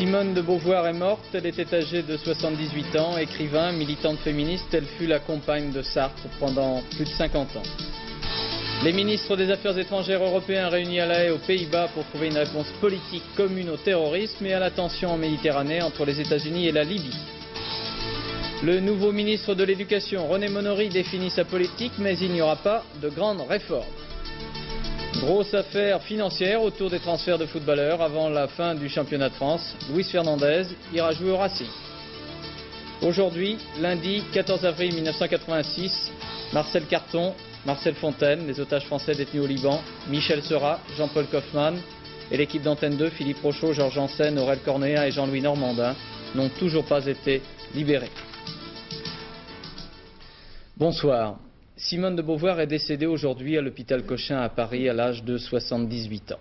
Simone de Beauvoir est morte, elle était âgée de 78 ans, écrivain, militante féministe, elle fut la compagne de Sartre pendant plus de 50 ans. Les ministres des Affaires étrangères européens réunis à La Haye aux Pays-Bas pour trouver une réponse politique commune au terrorisme et à la tension en Méditerranée entre les États-Unis et la Libye. Le nouveau ministre de l'Éducation, René Monory, définit sa politique, mais il n'y aura pas de grandes réformes. Grosse affaire financière autour des transferts de footballeurs avant la fin du championnat de France. Luis Fernandez ira jouer au Racing. Aujourd'hui, lundi 14 avril 1986, Marcel Carton, Marcel Fontaine, les otages français détenus au Liban, Michel Seurat, Jean-Paul Kaufmann et l'équipe d'Antenne 2, Philippe Rochaud, Georges Janssen, Aurèle Cornéa et Jean-Louis Normandin, n'ont toujours pas été libérés. Bonsoir. Simone de Beauvoir est décédée aujourd'hui à l'hôpital Cochin à Paris à l'âge de 78 ans.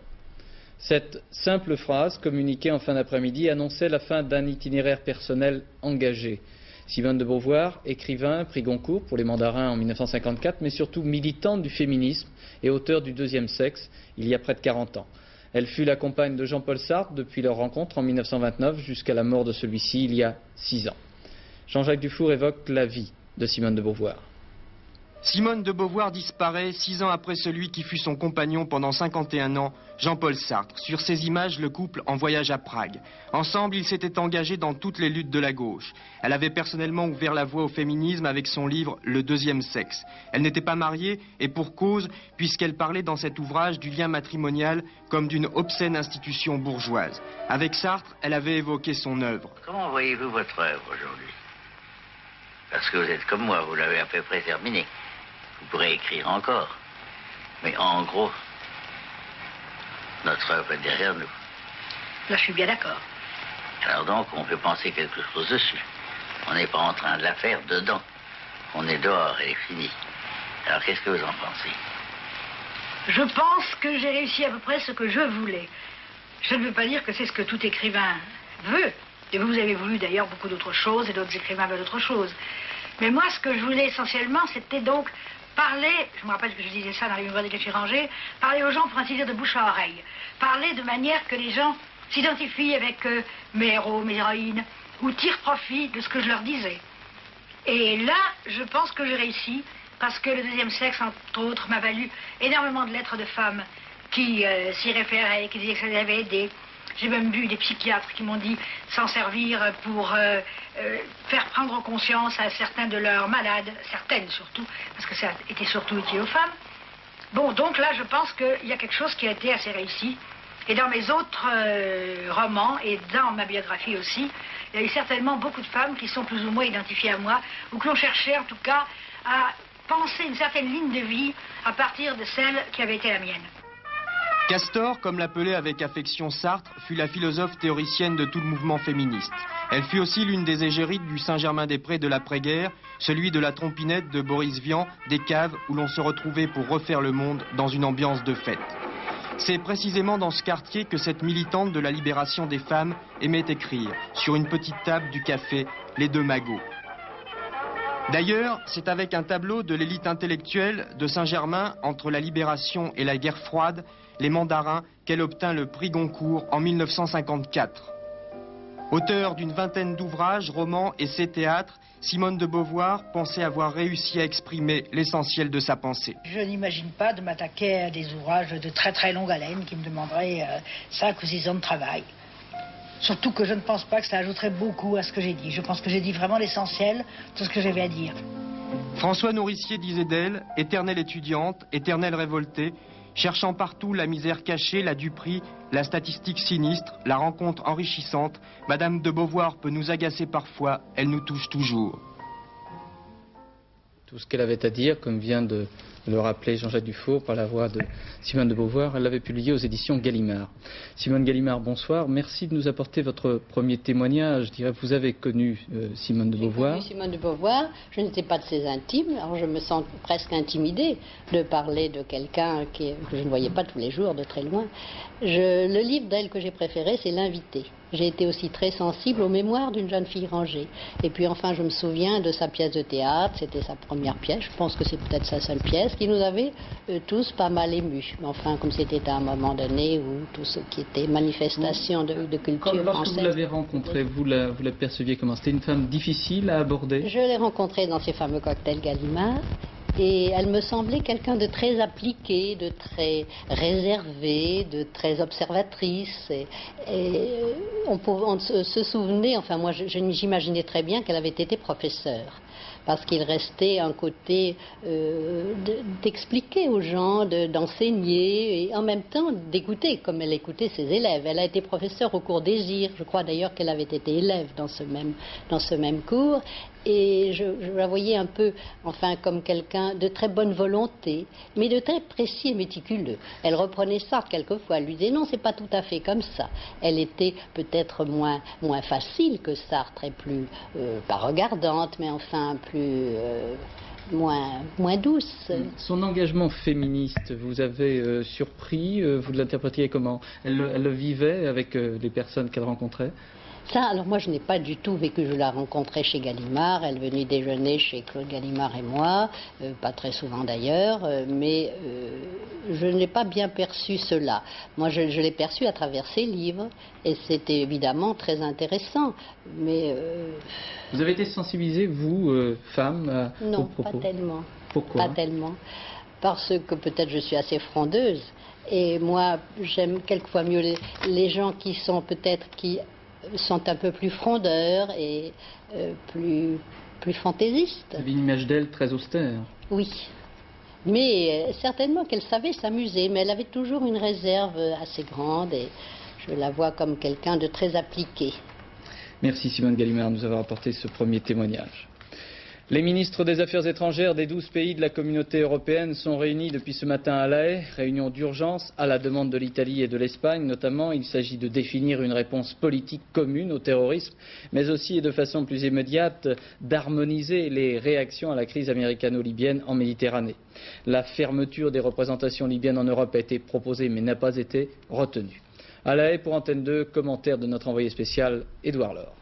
Cette simple phrase, communiquée en fin d'après-midi, annonçait la fin d'un itinéraire personnel engagé. Simone de Beauvoir, écrivain, prix Goncourt pour les Mandarins en 1954, mais surtout militante du féminisme et auteure du Deuxième sexe il y a près de 40 ans. Elle fut la compagne de Jean-Paul Sartre depuis leur rencontre en 1929 jusqu'à la mort de celui-ci il y a 6 ans. Jean-Jacques Dufour évoque la vie de Simone de Beauvoir. Simone de Beauvoir disparaît 6 ans après celui qui fut son compagnon pendant 51 ans, Jean-Paul Sartre. Sur ces images, le couple en voyage à Prague. Ensemble, ils s'étaient engagés dans toutes les luttes de la gauche. Elle avait personnellement ouvert la voie au féminisme avec son livre Le Deuxième sexe. Elle n'était pas mariée, et pour cause, puisqu'elle parlait dans cet ouvrage du lien matrimonial comme d'une obscène institution bourgeoise. Avec Sartre, elle avait évoqué son œuvre. Comment voyez-vous votre œuvre aujourd'hui? Parce que vous êtes comme moi, vous l'avez à peu près terminée. Vous pourrez écrire encore. Mais en gros, notre œuvre est derrière nous. Là, je suis bien d'accord. Alors donc, on peut penser quelque chose dessus. On n'est pas en train de la faire dedans. On est dehors, elle est finie. Alors qu'est-ce que vous en pensez? Je pense que j'ai réussi à peu près ce que je voulais. Je ne veux pas dire que c'est ce que tout écrivain veut. Et vous avez voulu d'ailleurs beaucoup d'autres choses, et d'autres écrivains veulent d'autres choses. Mais moi, ce que je voulais essentiellement, c'était donc parler, je me rappelle que je disais ça dans les mémoires des cafés rangés, parler aux gens pour ainsi dire de bouche à oreille. Parler de manière que les gens s'identifient avec mes héros, mes héroïnes, ou tirent profit de ce que je leur disais. Et là, je pense que j'ai réussi, parce que le Deuxième sexe, entre autres, m'a valu énormément de lettres de femmes qui s'y référaient, qui disaient que ça les avait aidés. J'ai même vu des psychiatres qui m'ont dit s'en servir pour faire prendre conscience à certains de leurs malades, certaines surtout, parce que ça était surtout utile aux femmes. Bon, donc là, je pense qu'il y a quelque chose qui a été assez réussi. Et dans mes autres romans, et dans ma biographie aussi, il y a eu certainement beaucoup de femmes qui sont plus ou moins identifiées à moi, ou qui ont cherché en tout cas à penser une certaine ligne de vie à partir de celle qui avait été la mienne. Castor, comme l'appelait avec affection Sartre, fut la philosophe théoricienne de tout le mouvement féministe. Elle fut aussi l'une des égérides du Saint-Germain-des-Prés de l'après-guerre, celui de la trompinette de Boris Vian, des caves où l'on se retrouvait pour refaire le monde dans une ambiance de fête. C'est précisément dans ce quartier que cette militante de la libération des femmes aimait écrire, sur une petite table du café, les deux magots. D'ailleurs, c'est avec un tableau de l'élite intellectuelle de Saint-Germain entre la libération et la guerre froide, les Mandarins, qu'elle obtint le prix Goncourt en 1954. Auteure d'une vingtaine d'ouvrages, romans, essais, théâtres, Simone de Beauvoir pensait avoir réussi à exprimer l'essentiel de sa pensée. Je n'imagine pas de m'attaquer à des ouvrages de très très longue haleine qui me demanderaient 5 ou 6 ans de travail. Surtout que je ne pense pas que ça ajouterait beaucoup à ce que j'ai dit. Je pense que j'ai dit vraiment l'essentiel de ce que j'avais à dire. François Nourricier disait d'elle, éternelle étudiante, éternelle révoltée, cherchant partout la misère cachée, la duperie, la statistique sinistre, la rencontre enrichissante, Madame de Beauvoir peut nous agacer parfois, elle nous touche toujours. Tout ce qu'elle avait à dire, comme vient de le rappeler Jean-Jacques Dufour par la voix de Simone de Beauvoir, elle l'avait publié aux éditions Gallimard. Simone Gallimard, bonsoir. Merci de nous apporter votre premier témoignage. Je dirais, vous avez connu Simone de Beauvoir. J'ai connu Simone de Beauvoir. Je n'étais pas de ses intimes, alors je me sens presque intimidée de parler de quelqu'un que je ne voyais pas tous les jours, de très loin. Le livre d'elle que j'ai préféré, c'est L'Invité. j'ai été aussi très sensible aux mémoires d'une jeune fille rangée. Et puis enfin, je me souviens de sa pièce de théâtre, c'était sa première pièce, je pense que c'est peut-être sa seule pièce, qui nous avait tous pas mal émus. Mais enfin, comme c'était à un moment donné où tout ce qui était manifestation de culture Lorsque française... vous l'avez rencontrée, vous la perceviez comment? C'était une femme difficile à aborder? Je l'ai rencontrée dans ces fameux cocktails Gallimard. Et elle me semblait quelqu'un de très appliqué, de très réservé, de très observatrice. Et on se souvenait, enfin moi j'imaginais très bien qu'elle avait été professeure. Parce qu'il restait un côté d'expliquer aux gens, d'enseigner et en même temps d'écouter, comme elle écoutait ses élèves. Elle a été professeure au cours Désir, je crois d'ailleurs qu'elle avait été élève dans ce même cours. Et je la voyais un peu, enfin, comme quelqu'un de très bonne volonté, mais de très précis et méticuleux. Elle reprenait Sartre quelquefois, elle lui disait non, c'est pas tout à fait comme ça. Elle était peut-être moins facile que Sartre et plus, pas regardante, mais enfin plus... moins douce. Son engagement féministe, vous avez surpris, vous l'interprétiez comment? Elle le vivait avec les personnes qu'elle rencontrait? Ça, alors moi je n'ai pas du tout vécu, je la rencontrais chez Gallimard, elle venait déjeuner chez Claude Gallimard et moi, pas très souvent d'ailleurs, mais je n'ai pas bien perçu cela. Moi je l'ai perçu à travers ses livres, et c'était évidemment très intéressant, mais... Vous avez été sensibilisée, vous, femme, non, aux propos? pas tellement. Pourquoi? Pas tellement. Parce que peut-être je suis assez frondeuse, et moi j'aime quelquefois mieux les gens qui sont peut-être sont un peu plus frondeurs et plus fantaisistes. Vous avez une image d'elle très austère. Oui, mais certainement qu'elle savait s'amuser, mais elle avait toujours une réserve assez grande et je la vois comme quelqu'un de très appliqué. Merci Simone Gallimard de nous avoir apporté ce premier témoignage. Les ministres des Affaires étrangères des 12 pays de la communauté européenne sont réunis depuis ce matin à La Haye. Réunion d'urgence à la demande de l'Italie et de l'Espagne notamment. Il s'agit de définir une réponse politique commune au terrorisme, mais aussi et de façon plus immédiate d'harmoniser les réactions à la crise américano-libyenne en Méditerranée. La fermeture des représentations libyennes en Europe a été proposée mais n'a pas été retenue. À La Haye pour Antenne 2, commentaire de notre envoyé spécial Édouard Laure.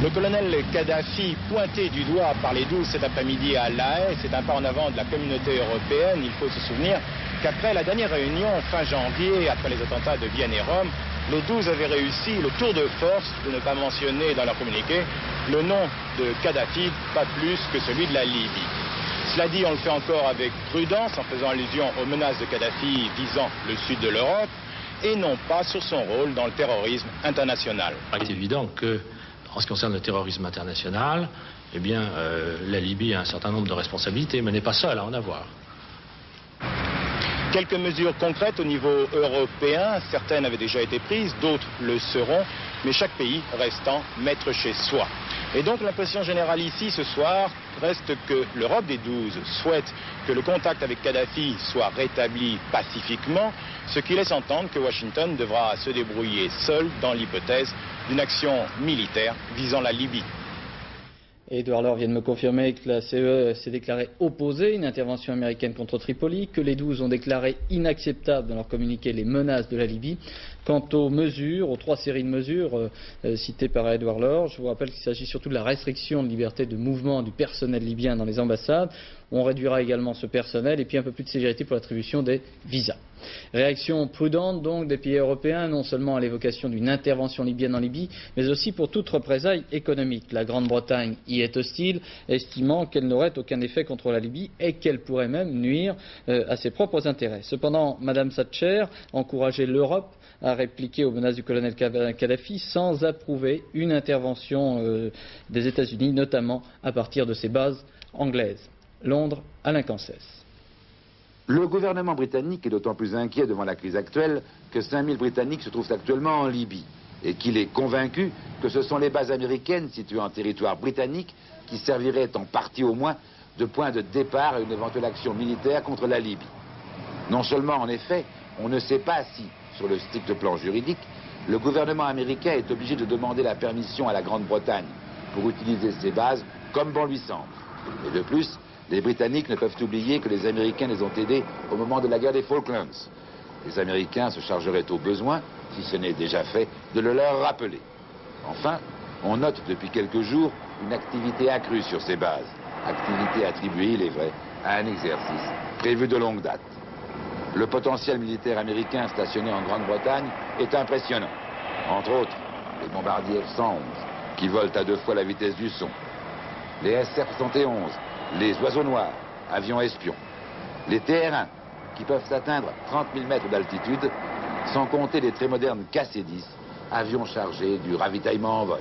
Le colonel Kadhafi, pointé du doigt par les 12 cet après-midi à La Haye, c'est un pas en avant de la communauté européenne. Il faut se souvenir qu'après la dernière réunion, fin janvier, après les attentats de Vienne et Rome, les 12 avaient réussi le tour de force de ne pas mentionner dans leur communiqué le nom de Kadhafi, pas plus que celui de la Libye. Cela dit, on le fait encore avec prudence, en faisant allusion aux menaces de Kadhafi visant le sud de l'Europe, et non pas sur son rôle dans le terrorisme international. Il est évident que, en ce qui concerne le terrorisme international, eh bien, la Libye a un certain nombre de responsabilités, mais n'est pas seule à en avoir. Quelques mesures concrètes au niveau européen, certaines avaient déjà été prises, d'autres le seront, mais chaque pays restant maître chez soi. Et donc l'impression générale ici ce soir reste que l'Europe des 12 souhaite que le contact avec Kadhafi soit rétabli pacifiquement, ce qui laisse entendre que Washington devra se débrouiller seul dans l'hypothèse d'une action militaire visant la Libye. Édouard Laure vient de me confirmer que la CE s'est déclarée opposée à une intervention américaine contre Tripoli, que les 12 ont déclaré inacceptables dans leur communiqué les menaces de la Libye. Quant aux mesures, aux 3 séries de mesures citées par Édouard Laure, je vous rappelle qu'il s'agit surtout de la restriction de liberté de mouvement du personnel libyen dans les ambassades. On réduira également ce personnel et puis un peu plus de sévérité pour l'attribution des visas. Réaction prudente donc des pays européens, non seulement à l'évocation d'une intervention libyenne en Libye, mais aussi pour toute représaille économique. La Grande-Bretagne y est hostile, estimant qu'elle n'aurait aucun effet contre la Libye et qu'elle pourrait même nuire à ses propres intérêts. Cependant, Mme Thatcher encourageait l'Europe à répliquer aux menaces du colonel Kadhafi sans approuver une intervention des États-Unis, notamment à partir de ses bases anglaises. Londres, Alain Cancès. Le gouvernement britannique est d'autant plus inquiet devant la crise actuelle que 5000 Britanniques se trouvent actuellement en Libye et qu'il est convaincu que ce sont les bases américaines situées en territoire britannique qui serviraient en partie au moins de point de départ à une éventuelle action militaire contre la Libye. Non seulement, en effet, on ne sait pas si, sur le strict plan juridique, le gouvernement américain est obligé de demander la permission à la Grande-Bretagne pour utiliser ces bases comme bon lui semble. Et de plus, les Britanniques ne peuvent oublier que les Américains les ont aidés au moment de la guerre des Falklands. Les Américains se chargeraient au besoin, si ce n'est déjà fait, de le leur rappeler. Enfin, on note depuis quelques jours une activité accrue sur ces bases. Activité attribuée, il est vrai, à un exercice prévu de longue date. Le potentiel militaire américain stationné en Grande-Bretagne est impressionnant. Entre autres, les bombardiers F-111, qui volent à 2 fois la vitesse du son. Les SR-71, les oiseaux noirs, avions espions. Les TR-1, qui peuvent atteindre 30 000 mètres d'altitude, sans compter les très modernes KC-10, avions chargés du ravitaillement en vol.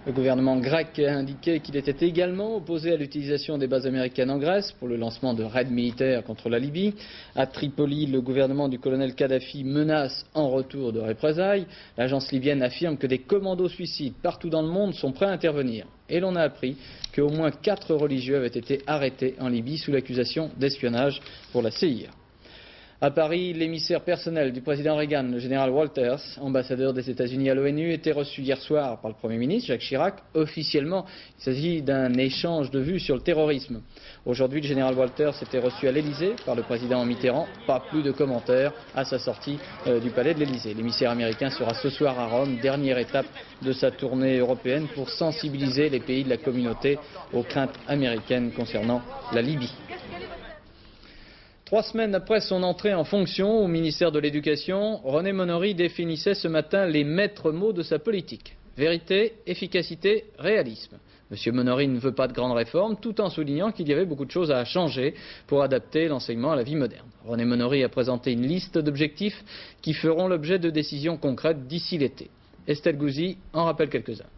Le gouvernement grec a indiqué qu'il était également opposé à l'utilisation des bases américaines en Grèce pour le lancement de raids militaires contre la Libye. À Tripoli, le gouvernement du colonel Kadhafi menace en retour de représailles. L'agence libyenne affirme que des commandos suicides partout dans le monde sont prêts à intervenir. Et l'on a appris qu'au moins 4 religieux avaient été arrêtés en Libye sous l'accusation d'espionnage pour la CIA. À Paris, l'émissaire personnel du président Reagan, le général Walters, ambassadeur des États-Unis à l'ONU, était reçu hier soir par le Premier ministre Jacques Chirac. Officiellement, il s'agit d'un échange de vues sur le terrorisme. Aujourd'hui, le général Walters était reçu à l'Élysée par le président Mitterrand. Pas plus de commentaires à sa sortie du palais de l'Élysée. L'émissaire américain sera ce soir à Rome, dernière étape de sa tournée européenne pour sensibiliser les pays de la communauté aux craintes américaines concernant la Libye. 3 semaines après son entrée en fonction au ministère de l'Éducation, René Monory définissait ce matin les maîtres mots de sa politique. Vérité, efficacité, réalisme. M. Monory ne veut pas de grandes réformes, tout en soulignant qu'il y avait beaucoup de choses à changer pour adapter l'enseignement à la vie moderne. René Monory a présenté une liste d'objectifs qui feront l'objet de décisions concrètes d'ici l'été. Estelle Gouzi en rappelle quelques-uns.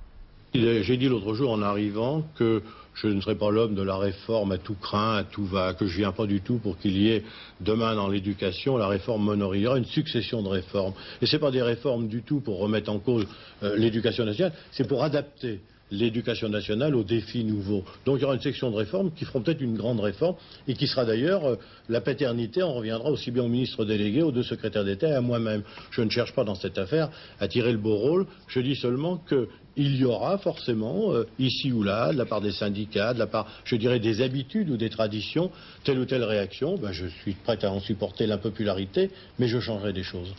J'ai dit l'autre jour en arrivant que je ne serai pas l'homme de la réforme à tout crin, à tout va, que je ne viens pas du tout pour qu'il y ait demain dans l'éducation la réforme Monory. Il y aura une succession de réformes. Et ce n'est pas des réformes du tout pour remettre en cause l'éducation nationale, c'est pour adapter l'éducation nationale aux défis nouveaux. Donc il y aura une section de réformes qui feront peut-être une grande réforme et qui sera d'ailleurs la paternité, on reviendra aussi bien au ministre délégué, aux 2 secrétaires d'État et à moi-même. Je ne cherche pas dans cette affaire à tirer le beau rôle, je dis seulement qu'il y aura forcément, ici ou là, de la part des syndicats, de la part, je dirais, des habitudes ou des traditions, telle ou telle réaction. Ben, je suis prêt à en supporter l'impopularité, mais je changerai des choses.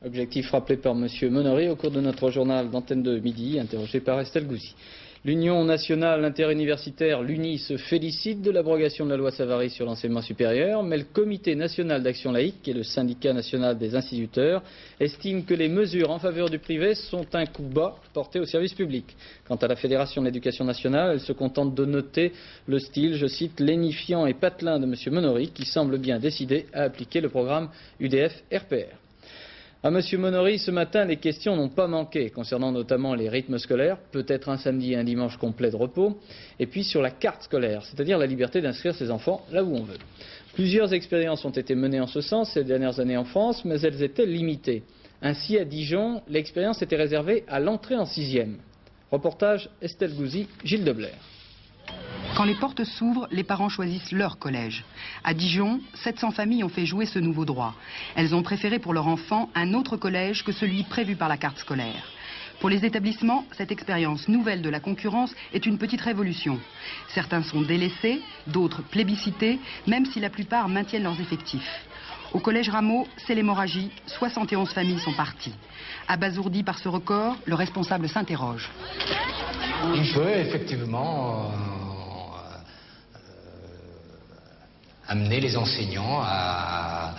Objectif rappelé par M. Monory au cours de notre journal d'antenne de midi, interrogé par Estelle Gouzi. L'Union nationale interuniversitaire, l'UNI, se félicite de l'abrogation de la loi Savary sur l'enseignement supérieur, mais le Comité national d'action laïque, qui est le syndicat national des instituteurs, estime que les mesures en faveur du privé sont un coup bas porté au service public. Quant à la Fédération de l'éducation nationale, elle se contente de noter le style, je cite, lénifiant et patelin de M. Monory, qui semble bien décidé à appliquer le programme UDF-RPR. À M. Monory, ce matin, les questions n'ont pas manqué, concernant notamment les rythmes scolaires, peut-être un samedi et un dimanche complet de repos, et puis sur la carte scolaire, c'est-à-dire la liberté d'inscrire ses enfants là où on veut. Plusieurs expériences ont été menées en ce sens ces dernières années en France, mais elles étaient limitées. Ainsi, à Dijon, l'expérience était réservée à l'entrée en 6e. Reportage Estelle Gouzi, Gilles Deblair. Quand les portes s'ouvrent, les parents choisissent leur collège. À Dijon, 700 familles ont fait jouer ce nouveau droit. Elles ont préféré pour leur enfant un autre collège que celui prévu par la carte scolaire. Pour les établissements, cette expérience nouvelle de la concurrence est une petite révolution. Certains sont délaissés, d'autres plébiscités, même si la plupart maintiennent leurs effectifs. Au collège Rameau, c'est l'hémorragie, 71 familles sont parties. Abasourdi par ce record, le responsable s'interroge. Il peut effectivement amener les enseignants à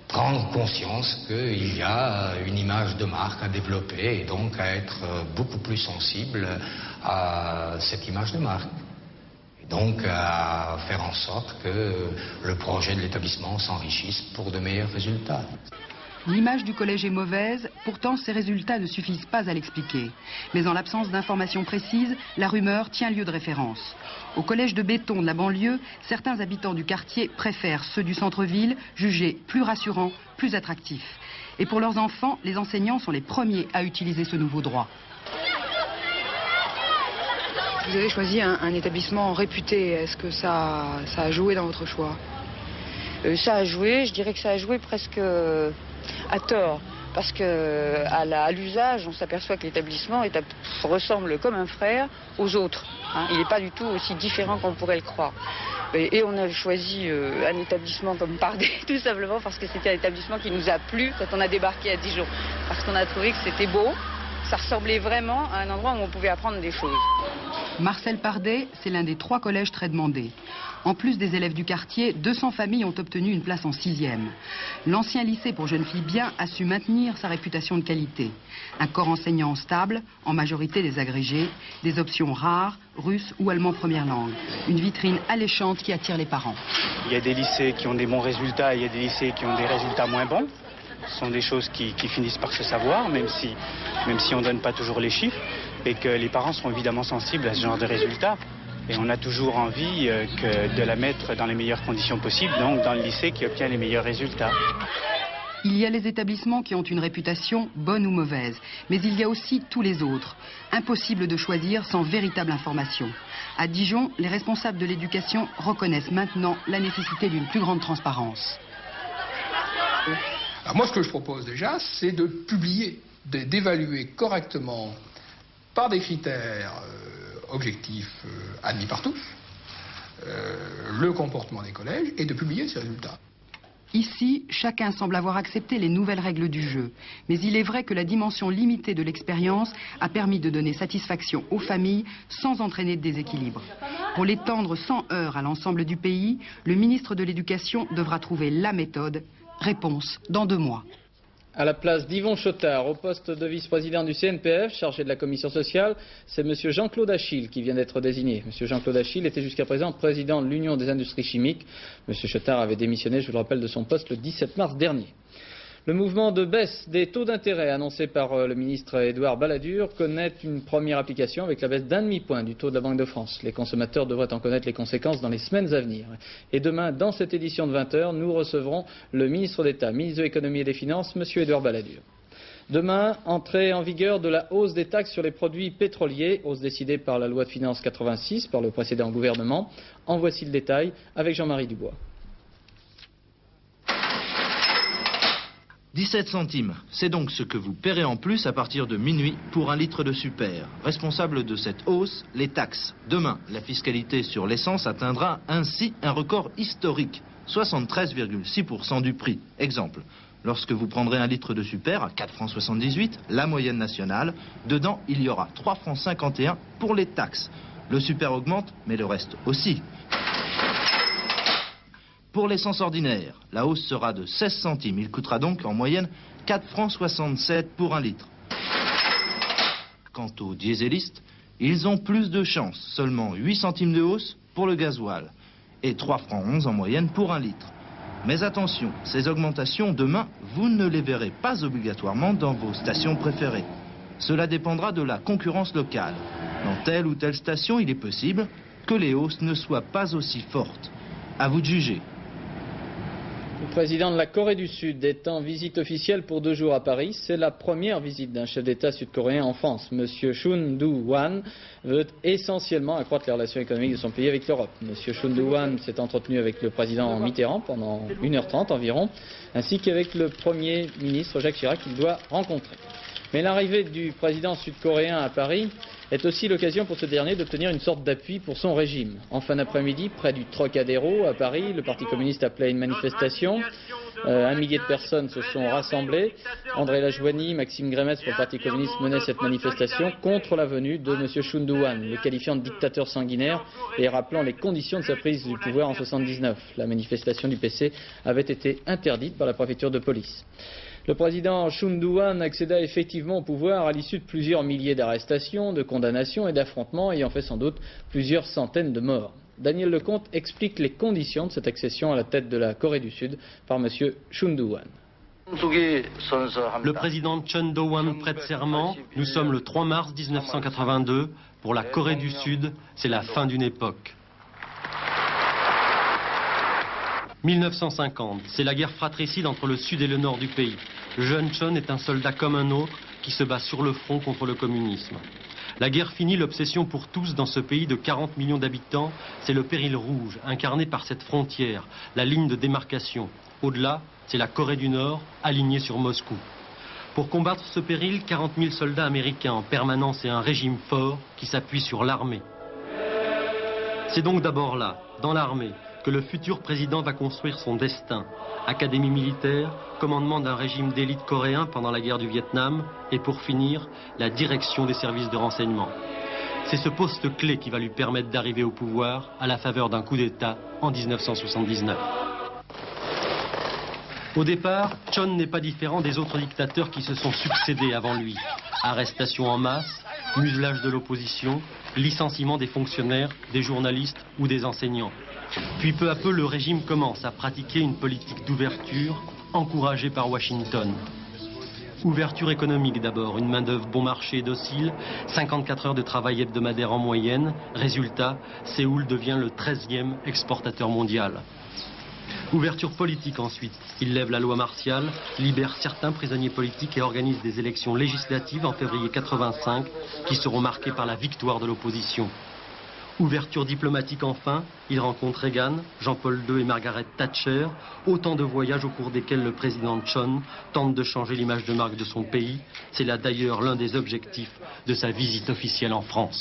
prendre conscience qu'il y a une image de marque à développer et donc à être beaucoup plus sensible à cette image de marque. Et donc à faire en sorte que le projet de l'établissement s'enrichisse pour de meilleurs résultats. L'image du collège est mauvaise, pourtant ces résultats ne suffisent pas à l'expliquer. Mais en l'absence d'informations précises, la rumeur tient lieu de référence. Au collège de béton de la banlieue, certains habitants du quartier préfèrent ceux du centre-ville, jugés plus rassurants, plus attractifs. Et pour leurs enfants, les enseignants sont les premiers à utiliser ce nouveau droit. Vous avez choisi un établissement réputé. Est-ce que ça a joué dans votre choix? Ça a joué, je dirais que ça a joué presque à tort. Parce qu'à l'usage, on s'aperçoit que l'établissement ressemble comme un frère aux autres. hein. Il n'est pas du tout aussi différent qu'on pourrait le croire. Et on a choisi un établissement comme Pardet, tout simplement parce que c'était un établissement qui nous a plu quand on a débarqué à Dijon. Parce qu'on a trouvé que c'était beau, ça ressemblait vraiment à un endroit où on pouvait apprendre des choses. Marcel Pardet, c'est l'un des 3 collèges très demandés. En plus des élèves du quartier, 200 familles ont obtenu une place en 6e. L'ancien lycée pour jeunes filles bien a su maintenir sa réputation de qualité. Un corps enseignant stable, en majorité des agrégés, des options rares, russe ou allemand première langue. Une vitrine alléchante qui attire les parents. Il y a des lycées qui ont des bons résultats et il y a des lycées qui ont des résultats moins bons. Ce sont des choses qui finissent par se savoir, même si on ne donne pas toujours les chiffres, et que les parents sont évidemment sensibles à ce genre de résultats. Et on a toujours envie de la mettre dans les meilleures conditions possibles, donc dans le lycée qui obtient les meilleurs résultats. Il y a les établissements qui ont une réputation bonne ou mauvaise, mais il y a aussi tous les autres. Impossible de choisir sans véritable information. À Dijon, les responsables de l'éducation reconnaissent maintenant la nécessité d'une plus grande transparence. Alors moi, ce que je propose déjà, c'est de publier, d'évaluer correctement par des critères objectifs admis par tous, le comportement des collèges et de publier ces résultats. Ici, chacun semble avoir accepté les nouvelles règles du jeu. Mais il est vrai que la dimension limitée de l'expérience a permis de donner satisfaction aux familles sans entraîner de déséquilibre. Pour l'étendre sans heurts à l'ensemble du pays, le ministre de l'Éducation devra trouver la méthode. Réponse dans 2 mois. À la place d'Yvon Chotard, au poste de vice-président du CNPF, chargé de la commission sociale, c'est M. Jean-Claude Achille qui vient d'être désigné. M. Jean-Claude Achille était jusqu'à présent président de l'Union des industries chimiques. M. Chotard avait démissionné, je vous le rappelle, de son poste le 17 mars dernier. Le mouvement de baisse des taux d'intérêt annoncé par le ministre Édouard Balladur connaît une première application avec la baisse d'1 demi-point du taux de la Banque de France. Les consommateurs devraient en connaître les conséquences dans les semaines à venir. Et demain, dans cette édition de 20 h, nous recevrons le ministre d'État, ministre de l'Économie et des Finances, M. Édouard Balladur. Demain, entrée en vigueur de la hausse des taxes sur les produits pétroliers, hausse décidée par la loi de finances 86 par le précédent gouvernement. En voici le détail avec Jean-Marie Dubois. 17 centimes, c'est donc ce que vous paierez en plus à partir de minuit pour un litre de super. Responsable de cette hausse, les taxes. Demain, la fiscalité sur l'essence atteindra ainsi un record historique, 73,6% du prix. Exemple, lorsque vous prendrez un litre de super à 4,78 francs, la moyenne nationale, dedans il y aura 3,51 francs pour les taxes. Le super augmente, mais le reste aussi. Pour l'essence ordinaire, la hausse sera de 16 centimes. Il coûtera donc en moyenne 4,67 francs pour un litre. Quant aux dieselistes, ils ont plus de chance. Seulement 8 centimes de hausse pour le gasoil et 3,11 francs en moyenne pour un litre. Mais attention, ces augmentations, demain, vous ne les verrez pas obligatoirement dans vos stations préférées. Cela dépendra de la concurrence locale. Dans telle ou telle station, il est possible que les hausses ne soient pas aussi fortes. À vous de juger. Le président de la Corée du Sud est en visite officielle pour 2 jours à Paris. C'est la première visite d'un chef d'État sud-coréen en France. M. Chun Doo-hwan veut essentiellement accroître les relations économiques de son pays avec l'Europe. M. Chun Doo-hwan s'est entretenu avec le président Mitterrand pendant 1h30 environ, ainsi qu'avec le Premier ministre Jacques Chirac qu'il doit rencontrer. Mais l'arrivée du président sud-coréen à Paris est aussi l'occasion pour ce dernier d'obtenir une sorte d'appui pour son régime. En fin d'après-midi, près du Trocadéro, à Paris, le Parti communiste appelait à une manifestation. 1 millier de personnes se sont rassemblées. André Lajoigny, Maxime Grémez pour le Parti communiste menaient cette manifestation contre la venue de M. Chun Doo-hwan, le qualifiant de dictateur sanguinaire et rappelant les conditions de sa prise du pouvoir en 1979. La manifestation du PC avait été interdite par la préfecture de police. Le président Chun Doo-hwan accéda effectivement au pouvoir à l'issue de plusieurs milliers d'arrestations, de condamnations et d'affrontements ayant fait sans doute plusieurs centaines de morts. Daniel Lecomte explique les conditions de cette accession à la tête de la Corée du Sud par M. Chun Doo-hwan. Le président Chun Doo-hwan prête serment. Nous sommes le 3 mars 1982. Pour la Corée du Sud, c'est la fin d'une époque. 1950, c'est la guerre fratricide entre le sud et le nord du pays. Le jeune Chun est un soldat comme un autre qui se bat sur le front contre le communisme. La guerre finie, l'obsession pour tous dans ce pays de 40 millions d'habitants, c'est le péril rouge, incarné par cette frontière, la ligne de démarcation. Au-delà, c'est la Corée du Nord, alignée sur Moscou. Pour combattre ce péril, 40 000 soldats américains en permanence et un régime fort qui s'appuie sur l'armée. C'est donc d'abord là, dans l'armée, que le futur président va construire son destin. Académie militaire, commandement d'un régime d'élite coréen pendant la guerre du Vietnam et pour finir, la direction des services de renseignement. C'est ce poste clé qui va lui permettre d'arriver au pouvoir à la faveur d'un coup d'État en 1979. Au départ, Chon n'est pas différent des autres dictateurs qui se sont succédés avant lui. Arrestations en masse, muselage de l'opposition, licenciement des fonctionnaires, des journalistes ou des enseignants. Puis peu à peu, le régime commence à pratiquer une politique d'ouverture encouragée par Washington. Ouverture économique d'abord, une main-d'œuvre bon marché et docile, 54 heures de travail hebdomadaire en moyenne. Résultat, Séoul devient le 13e exportateur mondial. Ouverture politique ensuite. Il lève la loi martiale, libère certains prisonniers politiques et organise des élections législatives en février 85 qui seront marquées par la victoire de l'opposition. Ouverture diplomatique enfin, il rencontre Reagan, Jean-Paul II et Margaret Thatcher, autant de voyages au cours desquels le président Chon tente de changer l'image de marque de son pays. C'est là d'ailleurs l'un des objectifs de sa visite officielle en France.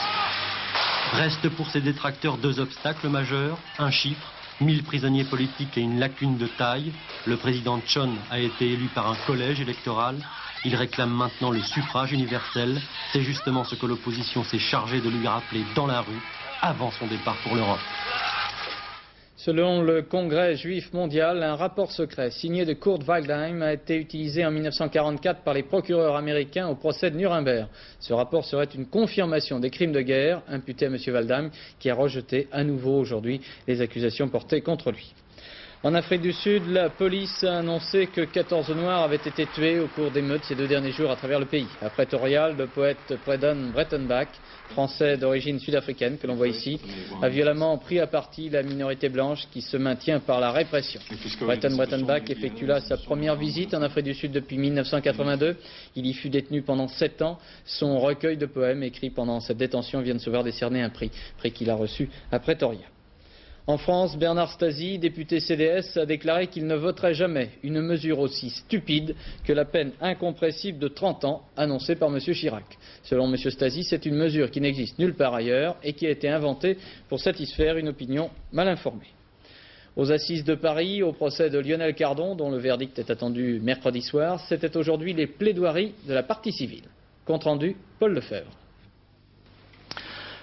Restent pour ses détracteurs deux obstacles majeurs, un chiffre, 1000 prisonniers politiques et une lacune de taille. Le président Chon a été élu par un collège électoral. Il réclame maintenant le suffrage universel. C'est justement ce que l'opposition s'est chargée de lui rappeler dans la rue avant son départ pour l'Europe. Selon le Congrès juif mondial, un rapport secret signé de Kurt Waldheim a été utilisé en 1944 par les procureurs américains au procès de Nuremberg. Ce rapport serait une confirmation des crimes de guerre imputés à M. Waldheim, qui a rejeté à nouveau aujourd'hui les accusations portées contre lui. En Afrique du Sud, la police a annoncé que 14 Noirs avaient été tués au cours d'émeutes ces 2 derniers jours à travers le pays. À Pretoria, le poète Predan Breitenbach, français d'origine sud-africaine que l'on voit ici, a violemment pris à partie la minorité blanche qui se maintient par la répression. Predan Breitenbach effectue là sa première visite en Afrique du Sud depuis 1982. Il y fut détenu pendant 7 ans. Son recueil de poèmes écrits pendant cette détention vient de se voir décerner un prix qu'il a reçu à Pretoria. En France, Bernard Stasi, député CDS, a déclaré qu'il ne voterait jamais une mesure aussi stupide que la peine incompressible de 30 ans annoncée par M. Chirac. Selon M. Stasi, c'est une mesure qui n'existe nulle part ailleurs et qui a été inventée pour satisfaire une opinion mal informée. Aux assises de Paris, au procès de Lionel Cardon, dont le verdict est attendu mercredi soir, c'était aujourd'hui les plaidoiries de la partie civile. Compte rendu, Paul Lefebvre.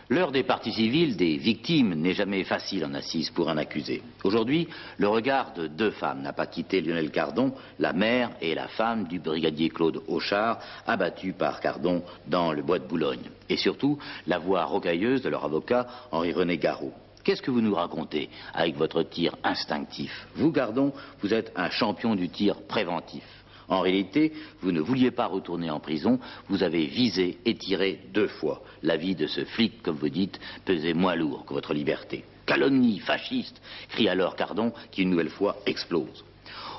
L'heure des parties civiles, des victimes, n'est jamais facile en assise pour un accusé. Aujourd'hui, le regard de 2 femmes n'a pas quitté Lionel Cardon, la mère et la femme du brigadier Claude Auchard, abattu par Cardon dans le bois de Boulogne. Et surtout, la voix rocailleuse de leur avocat, Henri-René Garot. Qu'est-ce que vous nous racontez avec votre tir instinctif? Vous, Cardon, vous êtes un champion du tir préventif. En réalité, vous ne vouliez pas retourner en prison, vous avez visé et tiré 2 fois. La vie de ce flic, comme vous dites, pesait moins lourd que votre liberté. Calomnie fasciste, crie alors Cardon, qui une nouvelle fois explose.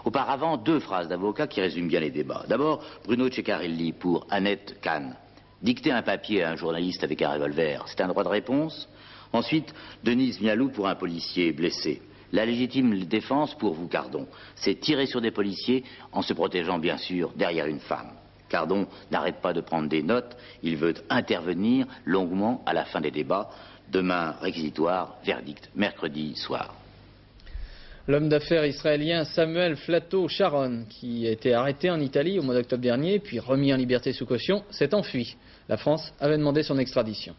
Auparavant, 2 phrases d'avocat qui résument bien les débats. D'abord, Bruno Ceccarelli pour Annette Kahn. Dicter un papier à un journaliste avec un revolver, c'est un droit de réponse? Ensuite, Denise Mialou pour un policier blessé. La légitime défense pour vous, Cardon, c'est tirer sur des policiers en se protégeant bien sûr derrière une femme. Cardon n'arrête pas de prendre des notes, il veut intervenir longuement à la fin des débats. Demain, réquisitoire, verdict, mercredi soir. L'homme d'affaires israélien Samuel Flato Sharon, qui a été arrêté en Italie au mois d'octobre dernier, puis remis en liberté sous caution, s'est enfui. La France avait demandé son extradition.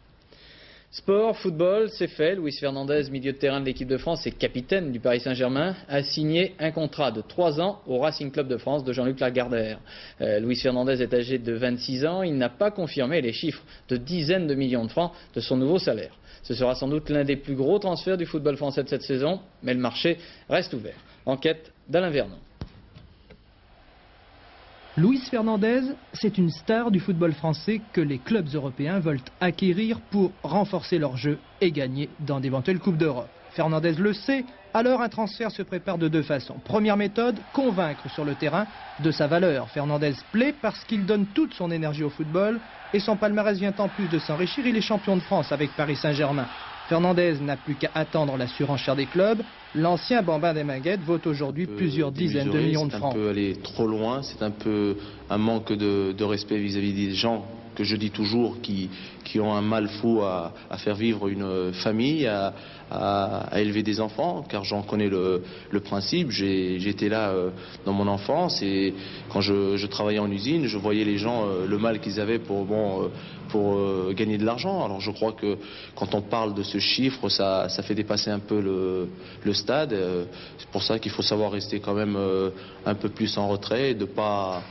Sport, football, c'est fait. Luis Fernandez, milieu de terrain de l'équipe de France et capitaine du Paris Saint-Germain, a signé un contrat de 3 ans au Racing Club de France de Jean-Luc Lagardère. Luis Fernandez est âgé de 26 ans. Il n'a pas confirmé les chiffres de dizaines de millions de francs de son nouveau salaire. Ce sera sans doute l'un des plus gros transferts du football français de cette saison, mais le marché reste ouvert. Enquête d'Alain Vernon. Luis Fernandez, c'est une star du football français que les clubs européens veulent acquérir pour renforcer leur jeu et gagner dans d'éventuelles Coupes d'Europe. Fernandez le sait, alors un transfert se prépare de 2 façons. Première méthode, convaincre sur le terrain de sa valeur. Fernandez plaît parce qu'il donne toute son énergie au football et son palmarès vient en plus de s'enrichir. Il est champion de France avec Paris Saint-Germain. Fernandez n'a plus qu'à attendre la surenchère des clubs. L'ancien bambin des Minguettes vaut aujourd'hui plusieurs dizaines de millions de francs. C'est un peu aller trop loin, c'est un peu un manque de respect vis-à-vis des gens que je dis toujours, qui ont un mal fou à faire vivre une famille, à élever des enfants, car j'en connais le principe. J'étais là dans mon enfance, et quand je travaillais en usine, je voyais les gens, le mal qu'ils avaient pour gagner de l'argent. Alors je crois que quand on parle de ce chiffre, ça fait dépasser un peu le stade. C'est pour ça qu'il faut savoir rester quand même un peu plus en retrait et de ne pas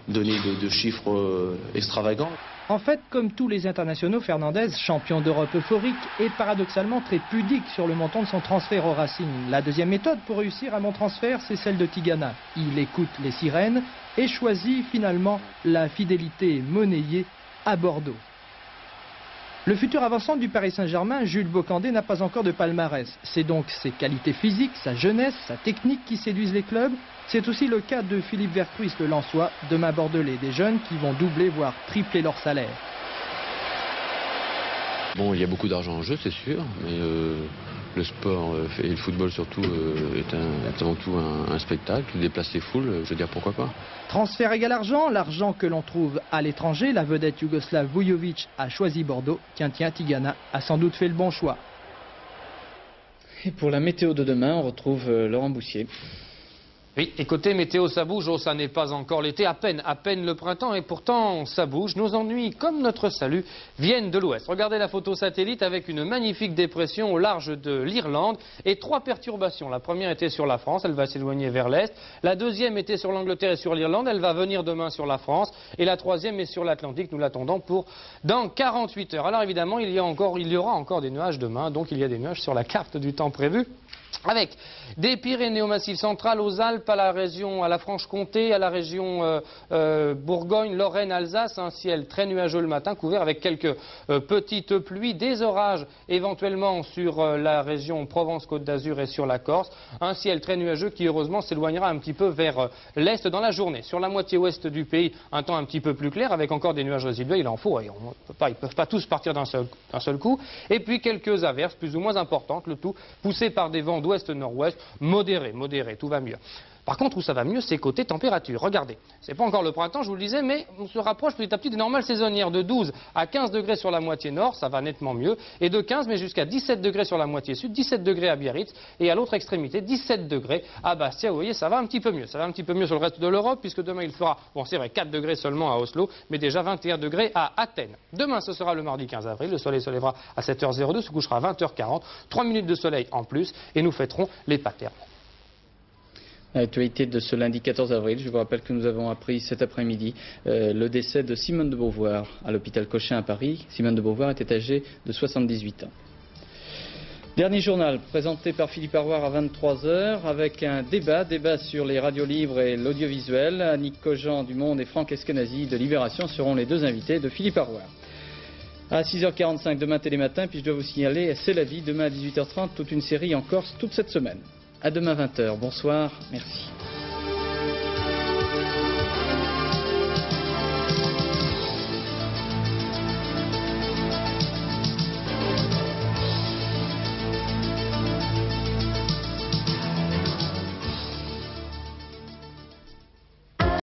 donner de chiffres extravagants. En fait, comme tous les internationaux, Fernandez, champion d'Europe euphorique, est paradoxalement très pudique sur le montant de son transfert au Racing. La deuxième méthode pour réussir à mon transfert, c'est celle de Tigana. Il écoute les sirènes et choisit finalement la fidélité monnayée à Bordeaux. Le futur avant-centre du Paris Saint-Germain, Jules Bocandé, n'a pas encore de palmarès. C'est donc ses qualités physiques, sa jeunesse, sa technique qui séduisent les clubs. C'est aussi le cas de Philippe Vercruis, le Lensois, demain bordelais, des jeunes qui vont doubler voire tripler leur salaire. Bon, il y a beaucoup d'argent en jeu, c'est sûr, mais le sport et le football surtout est avant tout un spectacle. Déplace les foules, je veux dire, pourquoi pas. Transfert égale argent, l'argent que l'on trouve à l'étranger. La vedette yougoslave Vujovic a choisi Bordeaux. Tiens, Tigana a sans doute fait le bon choix. Et pour la météo de demain, on retrouve Laurent Boussier. Oui, et côté météo, ça bouge, ça n'est pas encore l'été, à peine le printemps, et pourtant ça bouge. Nos ennuis, comme notre salut, viennent de l'ouest. Regardez la photo satellite avec une magnifique dépression au large de l'Irlande et 3 perturbations. La première était sur la France, elle va s'éloigner vers l'est. La deuxième était sur l'Angleterre et sur l'Irlande, elle va venir demain sur la France. Et la troisième est sur l'Atlantique, nous l'attendons pour dans 48 heures. Alors évidemment, il y aura encore des nuages demain, donc il y a des nuages sur la carte du temps prévu. Avec des Pyrénées au Massif central, aux Alpes, à la Franche-Comté, à la région Bourgogne, Lorraine, Alsace, un ciel très nuageux le matin, couvert avec quelques petites pluies, des orages éventuellement sur la région Provence-Côte d'Azur et sur la Corse, un ciel très nuageux qui heureusement s'éloignera un petit peu vers l'est dans la journée. Sur la moitié ouest du pays, un temps un petit peu plus clair avec encore des nuages résiduels, il en faut, et ils ne peuvent pas tous partir d'un seul coup, et puis quelques averses plus ou moins importantes, le tout poussé par des vents d'ouest-nord-ouest, modéré, tout va mieux. Par contre, où ça va mieux, c'est côté température. Regardez, c'est pas encore le printemps, je vous le disais, mais on se rapproche petit à petit des normales saisonnières. De 12 à 15 degrés sur la moitié nord, ça va nettement mieux, et de 15 mais jusqu'à 17 degrés sur la moitié sud, 17 degrés à Biarritz, et à l'autre extrémité, 17 degrés à Bastia. Vous voyez, ça va un petit peu mieux. Ça va un petit peu mieux sur le reste de l'Europe, puisque demain il fera, bon c'est vrai, 4 degrés seulement à Oslo, mais déjà 21 degrés à Athènes. Demain, ce sera le mardi 15 avril, le soleil se lèvera à 7h02, se couchera à 20h40, 3 minutes de soleil en plus, et nous fêterons les paternes. L'actualité de ce lundi 14 avril, je vous rappelle que nous avons appris cet après-midi le décès de Simone de Beauvoir à l'hôpital Cochin à Paris. Simone de Beauvoir était âgée de 78 ans. Dernier journal présenté par Philippe Arroir à 23h avec un débat sur les radios libres et l'audiovisuel. Annick Cogent du Monde et Franck Eskenazi de Libération seront les deux invités de Philippe Arroir. À 6h45 demain Télématin, puis je dois vous signaler, c'est la vie, demain à 18h30, toute une série en Corse toute cette semaine. À demain 20h. Bonsoir. Merci.